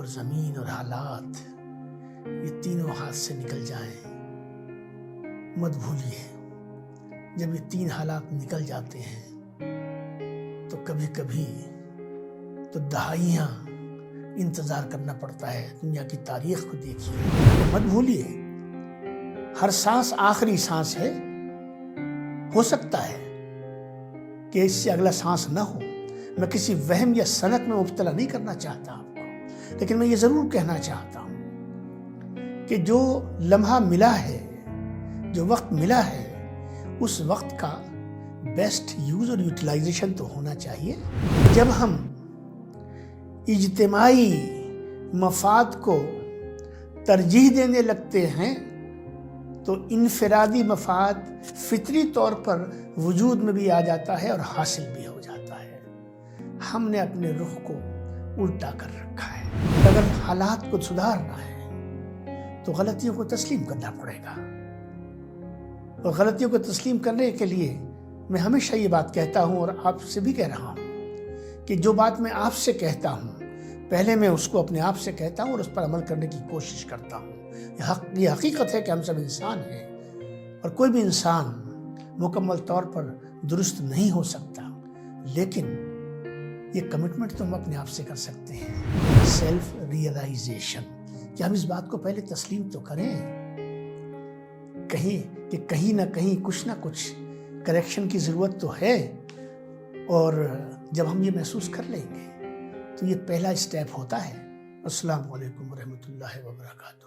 اور زمین اور حالات یہ تینوں ہاتھ سے نکل جائیں، مت بھولیے جب یہ تین حالات نکل جاتے ہیں تو کبھی کبھی تو دہائیاں انتظار کرنا پڑتا ہے۔ دنیا کی تاریخ کو دیکھیے، مت بھولیے ہر سانس آخری سانس ہے۔ ہو سکتا ہے کہ اس سے اگلا سانس نہ ہو۔ میں کسی وہم یا سنت میں مبتلا نہیں کرنا چاہتا آپ کو، لیکن میں یہ ضرور کہنا چاہتا ہوں کہ جو لمحہ ملا ہے، جو وقت ملا ہے، اس وقت کا بیسٹ یوز اور یوٹیلائزیشن تو ہونا چاہیے۔ جب ہم اجتماعی مفاد کو ترجیح دینے لگتے ہیں تو انفرادی مفاد فطری طور پر وجود میں بھی آ جاتا ہے اور حاصل بھی ہو جاتا ہے۔ ہم نے اپنے رخ کو الٹا کر رکھا ہے۔ اگر حالات کو سدھارنا ہے تو غلطیوں کو تسلیم کرنا پڑے گا، اور غلطیوں کو تسلیم کرنے کے لیے میں ہمیشہ یہ بات کہتا ہوں اور آپ سے بھی کہہ رہا ہوں کہ جو بات میں آپ سے کہتا ہوں پہلے میں اس کو اپنے آپ سے کہتا ہوں اور اس پر عمل کرنے کی کوشش کرتا ہوں۔ یہ حقیقت ہے کہ ہم سب انسان ہیں اور کوئی بھی انسان مکمل طور پر درست نہیں ہو سکتا، لیکن یہ کمٹمنٹ تو ہم اپنے آپ سے کر سکتے ہیں۔ سیلف ریئلائزیشن، کہ ہم اس بات کو پہلے تسلیم تو کریں کہیں نہ کہیں کچھ نہ کچھ کریکشن کی ضرورت تو ہے، اور جب ہم یہ محسوس کر لیں گے تو یہ پہلا اسٹیپ ہوتا ہے۔ السلام علیکم ورحمۃ اللہ وبرکاتہ۔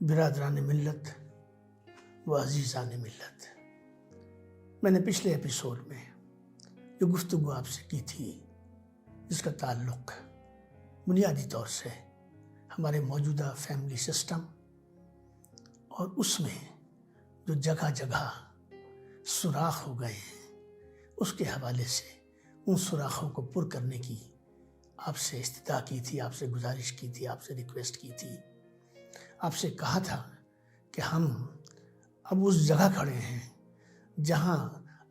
برادران ملت و عزیزان ملت، میں نے پچھلے ایپیسوڈ میں جو گفتگو آپ سے کی تھی، جس کا تعلق بنیادی طور سے ہمارے موجودہ فیملی سسٹم اور اس میں جو جگہ جگہ سوراخ ہو گئے ہیں اس کے حوالے سے ان سوراخوں کو پر کرنے کی آپ سے استدعا کی تھی، آپ سے گزارش کی تھی، آپ سے ریکویسٹ کی تھی۔ آپ سے کہا تھا کہ ہم اب اس جگہ کھڑے ہیں جہاں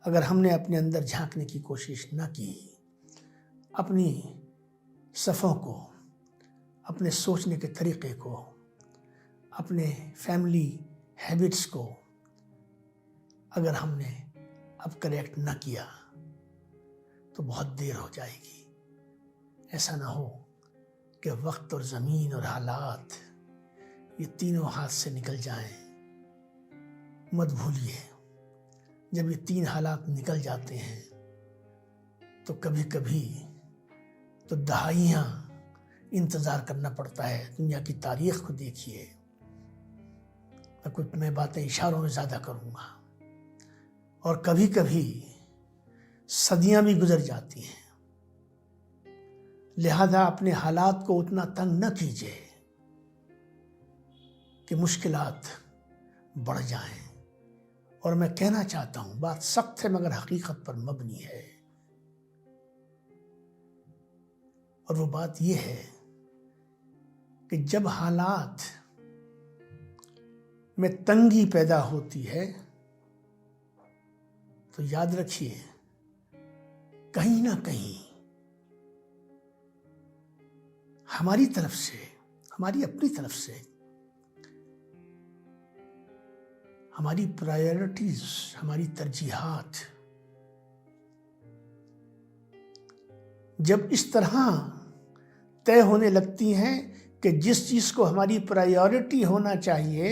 اگر ہم نے اپنے اندر جھانکنے کی کوشش نہ کی، اپنی صفوں کو، اپنے سوچنے کے طریقے کو، اپنے فیملی ہیبٹس کو اگر ہم نے اب کریکٹ نہ کیا تو بہت دیر ہو جائے گی۔ ایسا نہ ہو کہ وقت اور زمین اور حالات یہ تینوں ہاتھ سے نکل جائیں۔ مت بھولیے جب یہ تین حالات نکل جاتے ہیں تو کبھی کبھی تو دہائیاں انتظار کرنا پڑتا ہے۔ دنیا کی تاریخ کو دیکھیے، میں باتیں اشاروں میں زیادہ کروں گا، اور کبھی کبھی صدیاں بھی گزر جاتی ہیں، لہذا اپنے حالات کو اتنا تنگ نہ کیجیے کہ مشکلات بڑھ جائیں۔ اور میں کہنا چاہتا ہوں، بات سخت ہے مگر حقیقت پر مبنی ہے، اور وہ بات یہ ہے کہ جب حالات میں تنگی پیدا ہوتی ہے تو یاد رکھیے کہیں نہ کہیں ہماری طرف سے، ہماری اپنی طرف سے، ہماری پرائیورٹیز، ہماری ترجیحات جب اس طرح طے ہونے لگتی ہیں کہ جس چیز کو ہماری پرائیورٹی ہونا چاہیے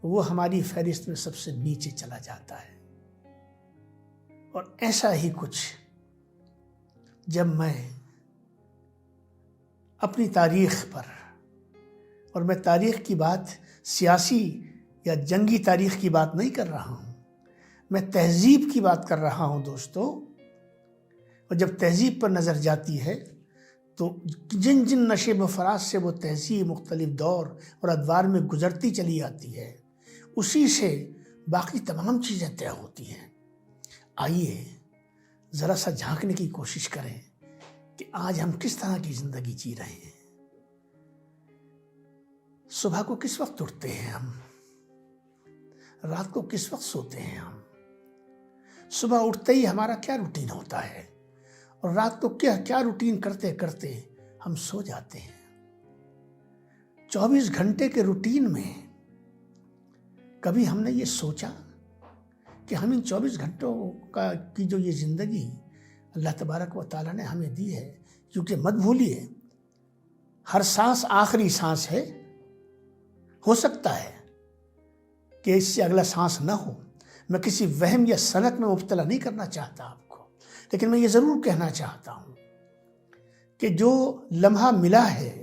وہ ہماری فہرست میں سب سے نیچے چلا جاتا ہے۔ اور ایسا ہی کچھ جب میں اپنی تاریخ پر، اور میں تاریخ کی بات سیاسی یا جنگی تاریخ کی بات نہیں کر رہا ہوں، میں تہذیب کی بات کر رہا ہوں دوستو، اور جب تہذیب پر نظر جاتی ہے تو جن نشیب و فراز سے وہ تہذیب مختلف دور اور ادوار میں گزرتی چلی آتی ہے، اسی سے باقی تمام چیزیں طے ہوتی ہیں۔ آئیے ذرا سا جھانکنے کی کوشش کریں کہ آج ہم کس طرح کی زندگی جی رہے ہیں۔ صبح کو کس وقت اٹھتے ہیں ہم، رات کو کس وقت سوتے ہیں ہم، صبح اٹھتے ہی ہمارا کیا روٹین ہوتا ہے، اور رات کو کیا روٹین کرتے کرتے ہم سو جاتے ہیں. 24 گھنٹے کے روٹین میں کبھی ہم نے یہ سوچا کہ ہم ان 24 گھنٹوں کی جو یہ زندگی اللہ تبارک و تعالیٰ نے ہمیں دی ہے، کیونکہ مت بھولیے ہر سانس آخری سانس ہے. ہو سکتا ہے کہ اس سے اگلا سانس نہ ہو. میں کسی وہم یا سنک میں مبتلا نہیں کرنا چاہتا آپ کو، لیکن میں یہ ضرور کہنا چاہتا ہوں کہ جو لمحہ ملا ہے،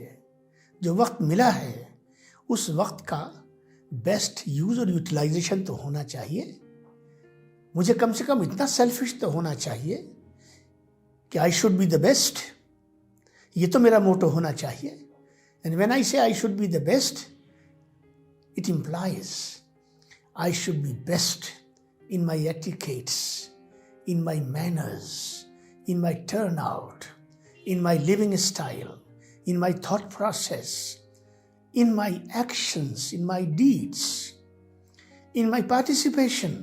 جو وقت ملا ہے، اس وقت کا بیسٹ یوز اور یوٹیلائزیشن تو ہونا چاہیے. مجھے کم سے کم اتنا سیلفش تو ہونا چاہیے کہ I should be the best. یہ تو میرا موٹو ہونا چاہیے. And when I say I should be the best, it implies I should be best in my etiquettes, in my manners, in my turnout, in my living style, in my thought process, in my actions, in my deeds, in my participation,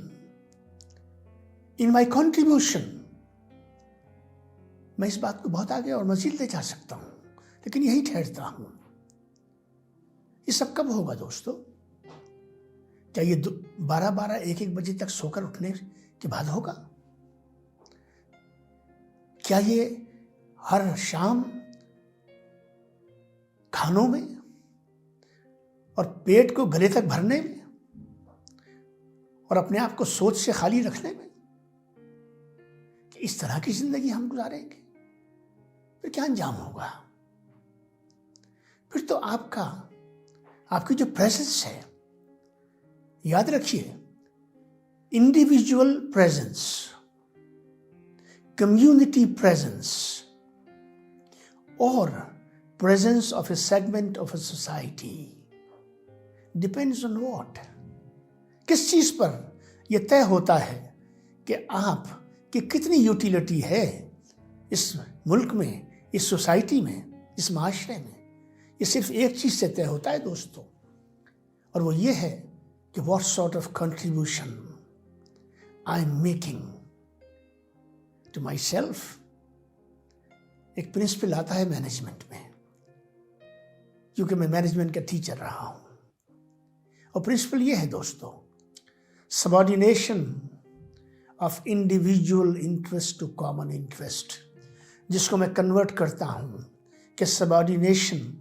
in my contribution. میں اس بات کو بہت آگے اور مزید لے جا سکتا ہوں, لیکن یہی ٹھہرتا ہوں. یہ سب کب ہوگا دوستو؟ کیا یہ 12 1 بجے تک سو کر اٹھنے کے بعد ہوگا؟ کیا یہ ہر شام کھانوں میں اور پیٹ کو گلے تک بھرنے میں اور اپنے آپ کو سوچ سے خالی رکھنے میں، کہ اس طرح کی زندگی ہم گزاریں گے؟ پھر کیا انجام ہوگا؟ پھر تو آپ کی جو پریزنس ہے، یاد رکھیے، انڈیویجول پریزنس، کمیونٹی پریزنس اور presence of a segment of a society depends on what. کس چیز پر یہ طے ہوتا ہے کہ آپ کی کتنی یوٹیلٹی ہے اس ملک میں، اس سوسائٹی میں، اس معاشرے میں. یہ صرف ایک چیز سے طے ہوتا ہے دوستو، اور وہ یہ ہے کہ what sort of contribution I'm making to myself. ایک پرنسپل آتا ہے مینجمنٹ میں، کیونکہ میں مینجمنٹ کا ٹیچر رہا ہوں، اور پرنسپل یہ ہے دوستو، subordination of individual interest to common interest، جس کو میں کنورٹ کرتا ہوں کہ subordination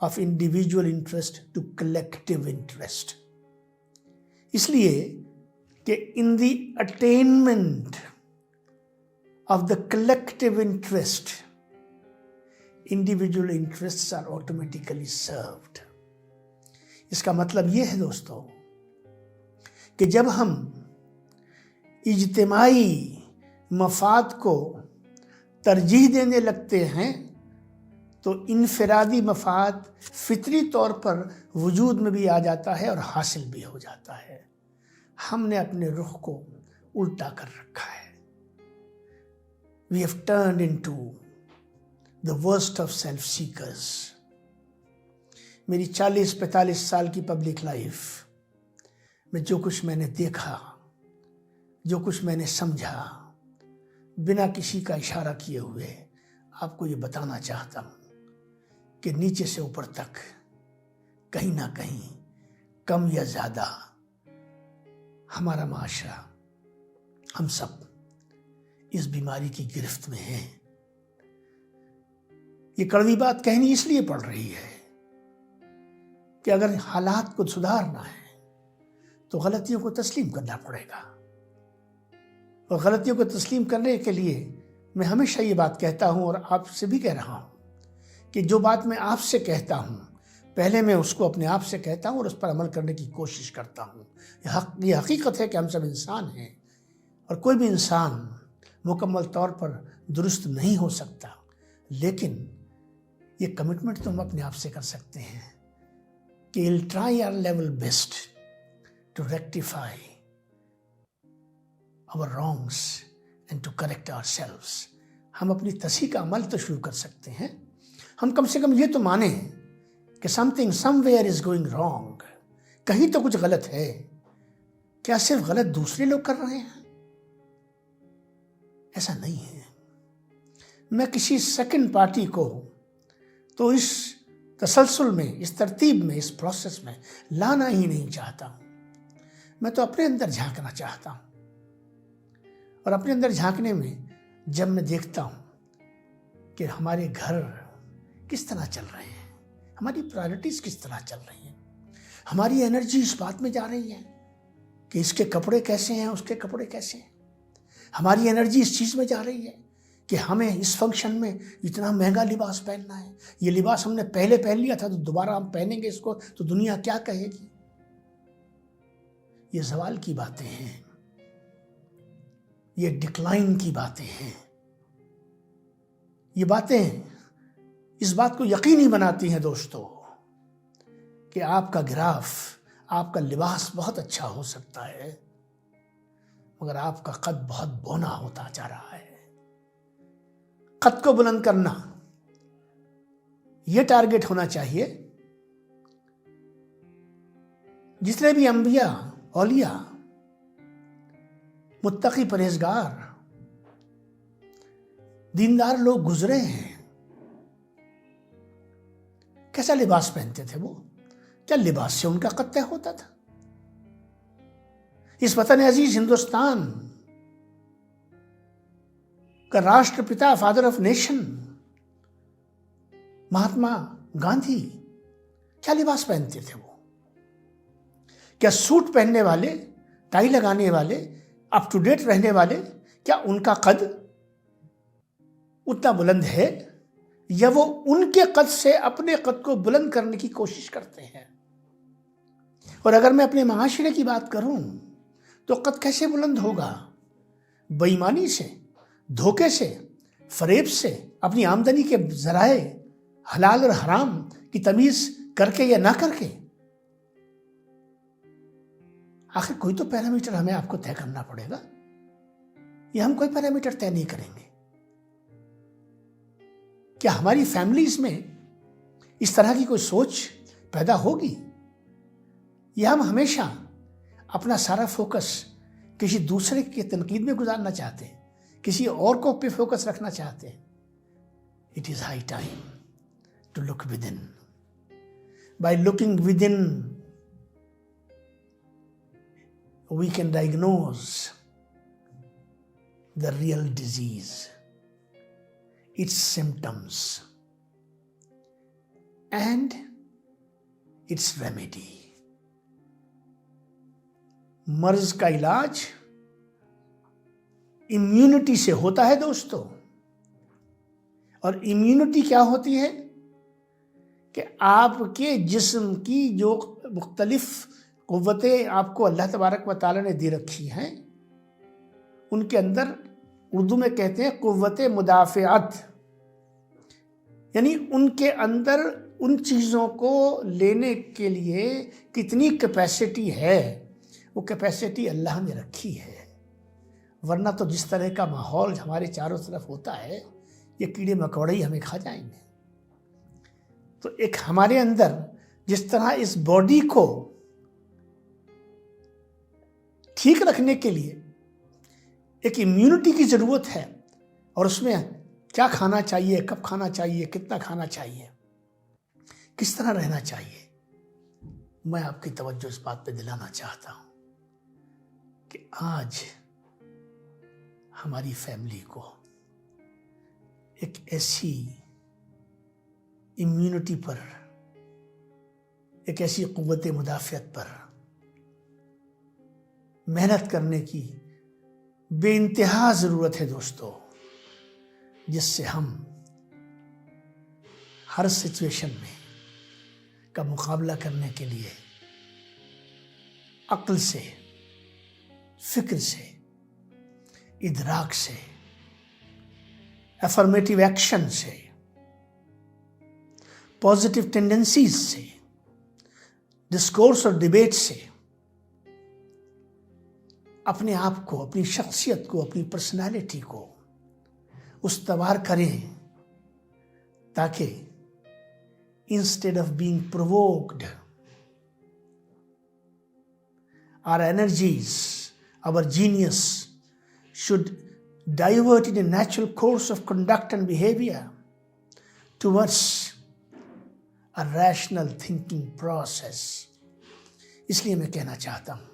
of individual interest to collective interest. اس لیے کہ in the attainment of the collective interest, individual interests are automatically served. اس کا مطلب یہ ہے دوستو کہ جب ہم اجتماعی مفاد کو ترجیح دینے لگتے ہیں تو انفرادی مفاد فطری طور پر وجود میں بھی آ جاتا ہے اور حاصل بھی ہو جاتا ہے. ہم نے اپنے رخ کو الٹا کر رکھا ہے. We have turned into the worst of self-seekers. میری 40-45 سال کی پبلک لائف میں جو کچھ میں نے دیکھا، جو کچھ میں نے سمجھا، بنا کسی کا اشارہ کیے ہوئے آپ کو یہ بتانا چاہتا ہوں کہ نیچے سے اوپر تک کہیں نہ کہیں کم یا زیادہ ہمارا معاشرہ، ہم سب اس بیماری کی گرفت میں ہیں. یہ کڑوی بات کہنی اس لیے پڑ رہی ہے کہ اگر حالات کو سدھارنا ہے تو غلطیوں کو تسلیم کرنا پڑے گا، اور غلطیوں کو تسلیم کرنے کے لیے میں ہمیشہ یہ بات کہتا ہوں، اور آپ سے بھی کہہ رہا ہوں، کہ جو بات میں آپ سے کہتا ہوں پہلے میں اس کو اپنے آپ سے کہتا ہوں اور اس پر عمل کرنے کی کوشش کرتا ہوں. یہ حقیقت ہے کہ ہم سب انسان ہیں، اور کوئی بھی انسان مکمل طور پر درست نہیں ہو سکتا، لیکن یہ کمٹمنٹ تو ہم اپنے آپ سے کر سکتے ہیں کہ we'll try our level best to rectify our wrongs and to correct ourselves. ہم اپنی تصحیح کا عمل تو شروع کر سکتے ہیں. ہم کم سے کم یہ تو مانیں کہ something somewhere is going wrong. کہیں تو کچھ غلط ہے. کیا صرف غلط دوسرے لوگ کر رہے ہیں؟ ایسا نہیں ہے. میں کسی سیکنڈ پارٹی کو تو اس تسلسل میں، اس ترتیب میں، اس پروسیس میں لانا ہی نہیں چاہتا ہوں۔ میں تو اپنے اندر جھانکنا چاہتا ہوں، اور اپنے اندر جھانکنے میں جب میں دیکھتا ہوں کہ ہمارے گھر کس طرح چل رہے ہیں، ہماری پرائرٹیز کس طرح چل رہی ہیں، ہماری انرجی اس بات میں جا رہی ہے کہ اس کے کپڑے کیسے ہیں، اس کے کپڑے کیسے ہیں، ہماری انرجی اس چیز میں جا رہی ہے کہ ہمیں اس فنکشن میں اتنا مہنگا لباس پہننا ہے، یہ لباس ہم نے پہلے پہن لیا تھا تو دوبارہ ہم پہنیں گے اس کو تو دنیا کیا کہے گی۔ یہ زوال کی باتیں ہیں، یہ ڈکلائن کی باتیں ہیں، یہ باتیں اس بات کو یقینی بناتی ہیں دوستو کہ آپ کا گراف، آپ کا لباس بہت اچھا ہو سکتا ہے، مگر آپ کا قد بہت بونا ہوتا جا رہا ہے۔ قد کو بلند کرنا یہ ٹارگٹ ہونا چاہیے۔ جتنے بھی انبیاء، اولیاء، متقی، پرہیزگار، دیندار لوگ گزرے ہیں، کیسا لباس پہنتے تھے وہ؟ کیا لباس سے ان کا قد طے ہوتا تھا؟ اس وطن عزیز ہندوستان کا راشٹر پتا، father of nation, Mahatma Gandhi کیا لباس پہنتے تھے وہ؟ کیا سوٹ پہننے والے، ٹائی لگانے والے، اپ ٹو ڈیٹ رہنے والے، کیا ان کا قد اتنا بلند ہے، یا وہ ان کے قد سے اپنے قد کو بلند کرنے کی کوشش کرتے ہیں؟ اور اگر میں اپنے معاشرے کی بات کروں تو قد کیسے بلند ہوگا؟ بے ایمانی سے، دھوکے سے، فریب سے، اپنی آمدنی کے ذرائع حلال اور حرام کی تمیز کر کے یا نہ کر کے۔ آخر کوئی تو پیرامیٹر ہمیں آپ کو طے کرنا پڑے گا، یا ہم کوئی پیرامیٹر طے نہیں کریں گے؟ کیا ہماری فیملیز میں اس طرح کی کوئی سوچ پیدا ہوگی، یا ہم ہمیشہ اپنا سارا فوکس کسی دوسرے کی تنقید میں گزارنا چاہتے ہیں، کسی اور کو پہ فوکس رکھنا چاہتے ہیں؟ It is high time to look within. By looking within, we can diagnose the real disease, its symptoms, and its remedy. مرض کا علاج امیونٹی سے ہوتا ہے دوستو، اور امیونٹی کیا ہوتی ہے کہ آپ کے جسم کی جو مختلف قوتیں آپ کو اللہ تبارک و تعالی نے دی رکھی ہیں، ان کے اندر اردو میں کہتے ہیں قوت مدافعت، یعنی ان کے اندر ان چیزوں کو لینے کے لیے کتنی کیپیسٹی ہے، وہ کیپیسٹی اللہ نے رکھی ہے۔ ورنہ تو جس طرح کا ماحول ہمارے چاروں طرف ہوتا ہے، یہ کیڑے مکوڑے ہی ہمیں کھا جائیں گے۔ تو ایک ہمارے اندر جس طرح اس باڈی کو ٹھیک رکھنے کے لیے ایک امیونٹی کی ضرورت ہے، اور اس میں کیا کھانا چاہیے، کب کھانا چاہیے، کتنا کھانا چاہیے، کس طرح رہنا چاہیے، میں آپ کی توجہ اس بات پہ دلانا چاہتا ہوں کہ آج ہماری فیملی کو ایک ایسی امیونٹی پر، ایک ایسی قوت مدافعت پر محنت کرنے کی بے انتہا ضرورت ہے دوستو، جس سے ہم ہر سچویشن میں کا مقابلہ کرنے کے لیے عقل سے، فکر سے، ادراک سے، افرمیٹیو ایکشن سے، پازیٹیو ٹینڈنسیز سے، ڈسکورس اور ڈیبیٹ سے اپنے آپ کو، اپنی شخصیت کو، اپنی پرسنالٹی کو استوار کریں، تاکہ instead of being provoked, our energies, our genius should divert in a natural course of conduct and behavior towards a rational thinking process. اس لیے میں کہنا چاہتا ہوں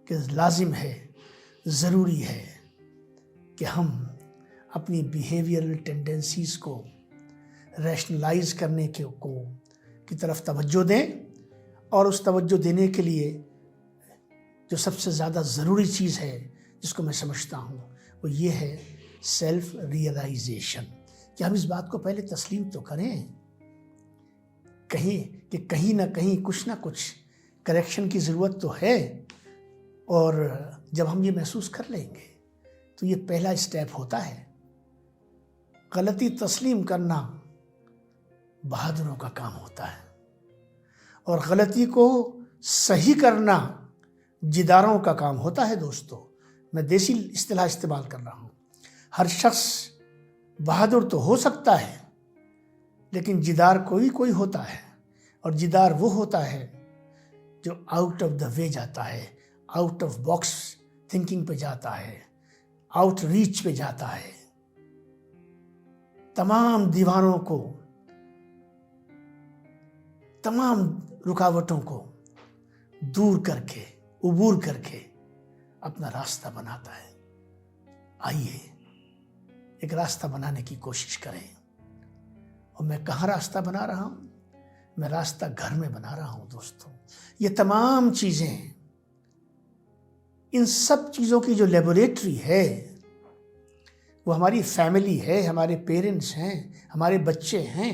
کہ لازم ہے، ضروری ہے کہ ہم اپنی بیہیویئرل ٹینڈنسیز کو ریشنلائز کرنے کی طرف توجہ دیں، اور اس توجہ دینے کے لیے جو سب سے زیادہ ضروری چیز ہے جس کو میں سمجھتا ہوں وہ یہ ہے سیلف ریئلائزیشن، کہ ہم اس بات کو پہلے تسلیم تو کریں کہیں نہ کہیں کچھ نہ کچھ کریکشن کی ضرورت تو ہے، اور جب ہم یہ محسوس کر لیں گے تو یہ پہلا اسٹیپ ہوتا ہے۔ غلطی تسلیم کرنا بہادروں کا کام ہوتا ہے، اور غلطی کو صحیح کرنا جداروں کا کام ہوتا ہے۔ دوستو، میں دیسی اصطلاح استعمال کر رہا ہوں۔ ہر شخص بہادر تو ہو سکتا ہے، لیکن جدار کوئی ہوتا ہے، اور جدار وہ ہوتا ہے جو آؤٹ آف دا وے جاتا ہے، آؤٹ آف باکس تھنکنگ پہ جاتا ہے، آؤٹ ریچ پہ جاتا ہے، تمام دیواروں کو، تمام رکاوٹوں کو دور کر کے، عبور کر کے اپنا راستہ بناتا ہے۔ آئیے ایک راستہ بنانے کی کوشش کریں۔ اور میں کہاں راستہ بنا رہا ہوں؟ میں راستہ گھر میں بنا رہا ہوں دوستوں۔ یہ تمام چیزیں، ان سب چیزوں کی جو لیبوریٹری ہے وہ ہماری فیملی ہے، ہمارے پیرنٹس ہیں، ہمارے بچے ہیں۔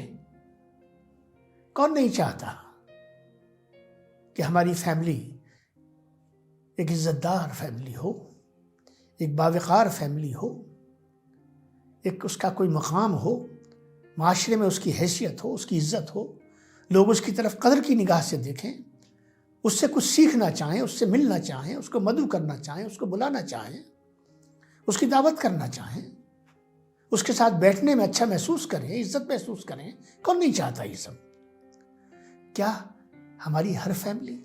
کون نہیں چاہتا کہ ہماری فیملی ایک عزت دار فیملی ہو، ایک باوقار فیملی ہو، ایک اس کا کوئی مقام ہو، معاشرے میں اس کی حیثیت ہو، اس کی عزت ہو، لوگ اس کی طرف قدر کی نگاہ سے دیکھیں، اس سے کچھ سیکھنا چاہیں، اس سے ملنا چاہیں، اس کو مدعو کرنا چاہیں، اس کو بلانا چاہیں، اس کی دعوت کرنا چاہیں، اس کے ساتھ بیٹھنے میں اچھا محسوس کریں، عزت محسوس کریں۔ کون نہیں چاہتا یہ سب؟ کیا ہماری ہر فیملی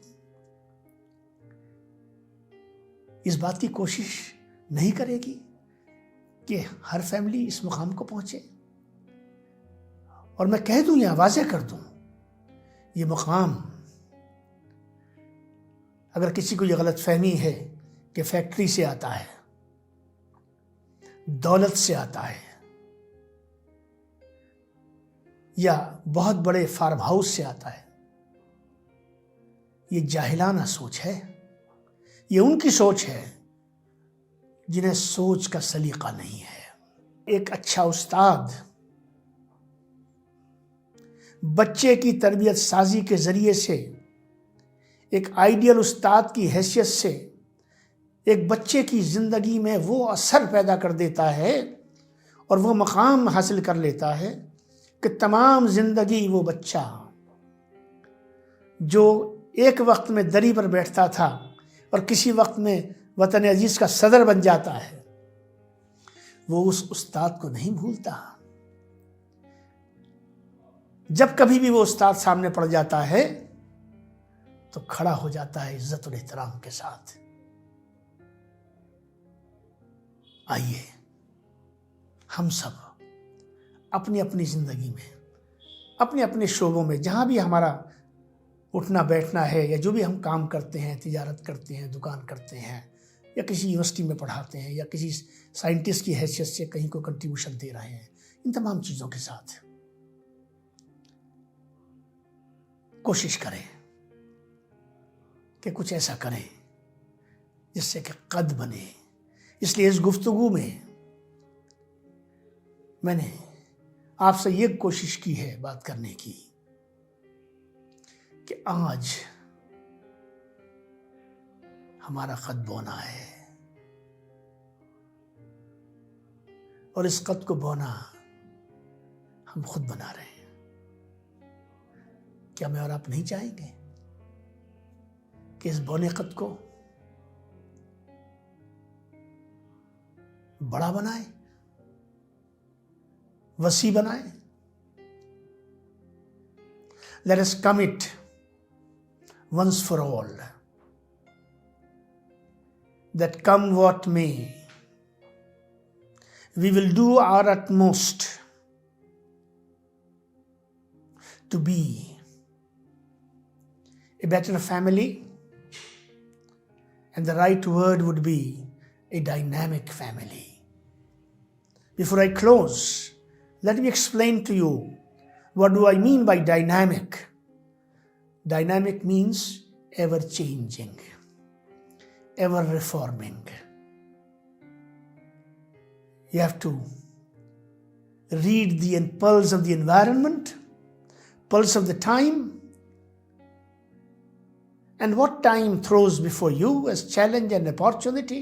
اس بات کی کوشش نہیں کرے گی کہ ہر فیملی اس مقام کو پہنچے؟ اور میں کہہ دوں یا واضح کر دوں، یہ مقام، اگر کسی کو یہ غلط فہمی ہے کہ فیکٹری سے آتا ہے، دولت سے آتا ہے، یا بہت بڑے فارم ہاؤس سے آتا ہے، یہ جاہلانہ سوچ ہے۔ یہ ان کی سوچ ہے جنہیں سوچ کا سلیقہ نہیں ہے۔ ایک اچھا استاد بچے کی تربیت سازی کے ذریعے سے، ایک آئیڈیل استاد کی حیثیت سے ایک بچے کی زندگی میں وہ اثر پیدا کر دیتا ہے اور وہ مقام حاصل کر لیتا ہے کہ تمام زندگی وہ بچہ جو ایک وقت میں دری پر بیٹھتا تھا اور کسی وقت میں وطن عزیز کا صدر بن جاتا ہے، وہ اس استاد کو نہیں بھولتا۔ جب کبھی بھی وہ استاد سامنے پڑ جاتا ہے تو کھڑا ہو جاتا ہے عزت اور احترام کے ساتھ۔ آئیے ہم سب اپنی اپنی زندگی میں، اپنے اپنے شعبوں میں، جہاں بھی ہمارا اٹھنا بیٹھنا ہے، یا جو بھی ہم کام کرتے ہیں، تجارت کرتے ہیں، دکان کرتے ہیں، یا کسی یونیورسٹی میں پڑھاتے ہیں، یا کسی سائنٹسٹ کی حیثیت سے کہیں کو کنٹریبیوشن دے رہے ہیں، ان تمام چیزوں کے ساتھ کوشش کریں کہ کچھ ایسا کریں جس سے کہ قد بنے۔ اس لیے اس گفتگو میں میں نے آپ سے یہ کوشش کی ہے بات کرنے کی کہ آج ہمارا قد بونا ہے، اور اس قد کو بونا ہم خود بنا رہے ہیں۔ کیا میں اور آپ نہیں چاہیں گے کہ اس بونے قد کو بڑا بنائیں، وسیع بنائیں؟ Let us commit once for all that come what may, we will do our utmost to be a better family, and the right word would be a dynamic family. Before I close, let me explain to you what do I mean by dynamic. Dynamic means ever changing, ever reforming. You have to read the pulse of the environment, pulse of the time, and what time throws before you as challenge and opportunity.